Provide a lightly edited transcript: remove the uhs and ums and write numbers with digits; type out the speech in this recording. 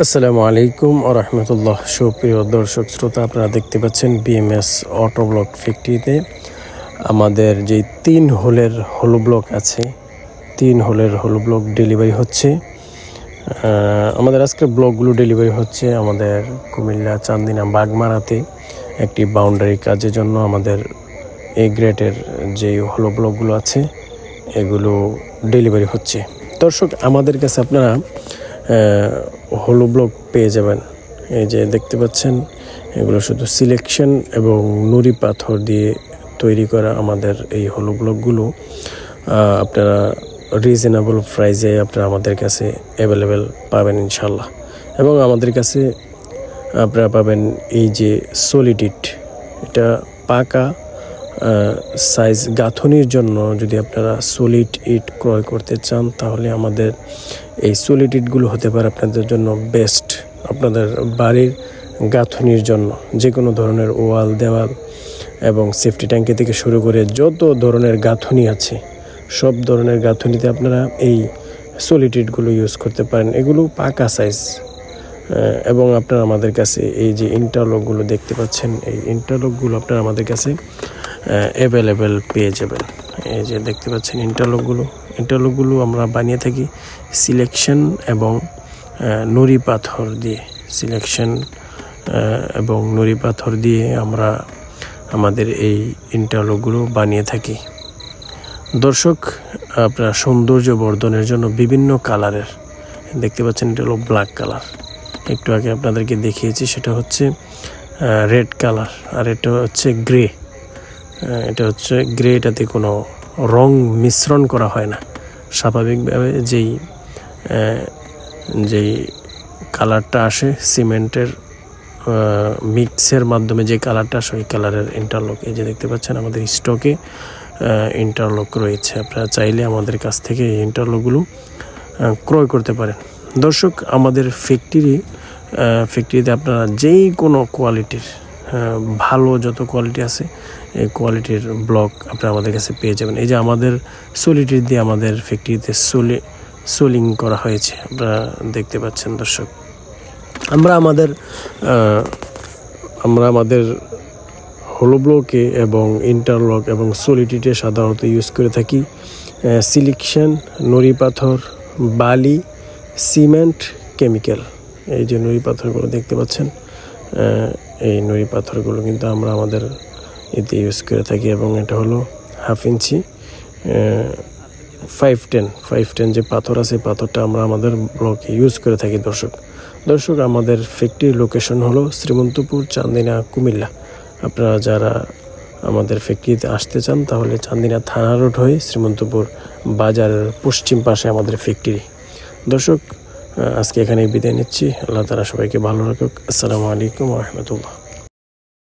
আসসালামু আলাইকুম ওয়া রাহমাতুল্লাহ। সুপ্রিয় দর্শক শ্রোতা, আপনারা দেখতে পাচ্ছেন বিএমএস অটো ব্লক ফ্যাক্টরিতে আমাদের যে 3 হোলের হলো ব্লক আছে, 3 হোলের হলো ব্লক ডেলিভারি হচ্ছে। আমাদের আজকের ব্লকগুলো ডেলিভারি হচ্ছে আমাদের কুমিল্লা চান্দিনা বাগমারাতে একটি বাউন্ডারি কাজের জন্য। আমাদের এ গ্রেডের যে হলো ব্লকগুলো আছে এগুলো ডেলিভারি হচ্ছে। দর্শক, আমাদের কাছে আপনারা হলো ব্লক পেয়ে যাবেন। এই যে দেখতে পাচ্ছেন, এগুলো শুধু সিলেকশন এবং নুড়ি পাথর দিয়ে তৈরি করা আমাদের এই হলো ব্লকগুলো আপনারা রিজনেবল প্রাইসে আপনারা আমাদের কাছে অ্যাভেলেবেল পাবেন ইনশাল্লাহ। এবং আমাদের কাছে আপনারা পাবেন এই যে সলিড ইট, এটা পাকা সাইজ গাঁথনির জন্য। যদি আপনারা সলিড ইট ক্রয় করতে চান তাহলে আমাদের এই সলিড ইটগুলো হতে পারে আপনাদের জন্য বেস্ট। আপনাদের বাড়ির গাঁথনির জন্য যে কোনো ধরনের ওয়াল, দেওয়াল এবং সেফটি ট্যাঙ্কি থেকে শুরু করে যত ধরনের গাঁথনি আছে সব ধরনের গাঁথনিতে আপনারা এই সলিড ইটগুলো ইউজ করতে পারেন। এগুলো পাকা সাইজ। এবং আপনারা আমাদের কাছে এই যে ইন্টারলকগুলো দেখতে পাচ্ছেন, এই ইন্টারলকগুলো আপনারা আমাদের কাছে অ্যাভেলেবেল পেয়ে যাবেন। এই যে দেখতে পাচ্ছেন ইন্টারলকগুলো আমরা বানিয়ে থাকি সিলেকশন এবং নুড়ি পাথর দিয়ে। সিলেকশন এবং নুড়ি পাথর দিয়ে আমরা আমাদের এই ইন্টারলকগুলো বানিয়ে থাকি। দর্শক, আপনারা সৌন্দর্য বর্ধনের জন্য বিভিন্ন কালারের দেখতে পাচ্ছেন। এটা হলো ব্ল্যাক কালার, একটু আগে আপনাদেরকে দেখিয়েছি, সেটা হচ্ছে রেড কালার, আর এটা হচ্ছে গ্রে। এটা হচ্ছে গ্রে, এটাতে কোনো রং মিশ্রণ করা হয় না। স্বাভাবিকভাবে যেই কালারটা আসে সিমেন্টের মিক্সের মাধ্যমে, যে কালারটা আসে ওই কালারের ইন্টারলক। এই যে দেখতে পাচ্ছেন আমাদের স্টকে ইন্টারলক রয়েছে। আপনারা চাইলে আমাদের কাছ থেকে এই ইন্টারলকগুলো ক্রয় করতে পারেন। দর্শক, আমাদের ফ্যাক্টরিতে আপনারা যেই কোনো কোয়ালিটির ভালো যত কোয়ালিটি আছে এই কোয়ালিটির ব্লক আপনারা আমাদের কাছে পেয়ে যাবেন। এই যে আমাদের সলিড দিয়ে আমাদের ফ্যাক্টরিতে সোলিং করা হয়েছে, আপনারা দেখতে পাচ্ছেন। দর্শক, আমরা আমাদের হলো ব্লকে এবং ইন্টারলক এবং সলিডিটে সাধারণত ইউজ করে থাকি সিলেকশন, নুড়ি পাথর, বালি, সিমেন্ট, কেমিক্যাল। এই যে নুড়ি পাথরগুলো দেখতে পাচ্ছেন, এই নুড়ি পাথরগুলো কিন্তু আমরা আমাদের এতে ইউজ করে থাকি। এবং এটা হলো 1/2 ইঞ্চি 510 যে পাথর আছে, পাথরটা আমরা আমাদের ব্লকে ইউজ করে থাকি। দর্শক, আমাদের ফ্যাক্টরির লোকেশন হলো শ্রীমন্তপুর, চান্দিনা, কুমিল্লা। আপনারা যারা আমাদের ফ্যাক্টরিতে আসতে চান তাহলে চান্দিনা থানা রোড হয়ে শ্রীমন্তপুর বাজারের পশ্চিম পাশে আমাদের ফ্যাক্টরি। দর্শক, আজকে এখানেই বিদায় নিচ্ছি। আল্লাহ তাআলা সবাইকে ভালো রাখুক। আসসালামু আলাইকুম ওয়া রাহমাতুল্লাহ।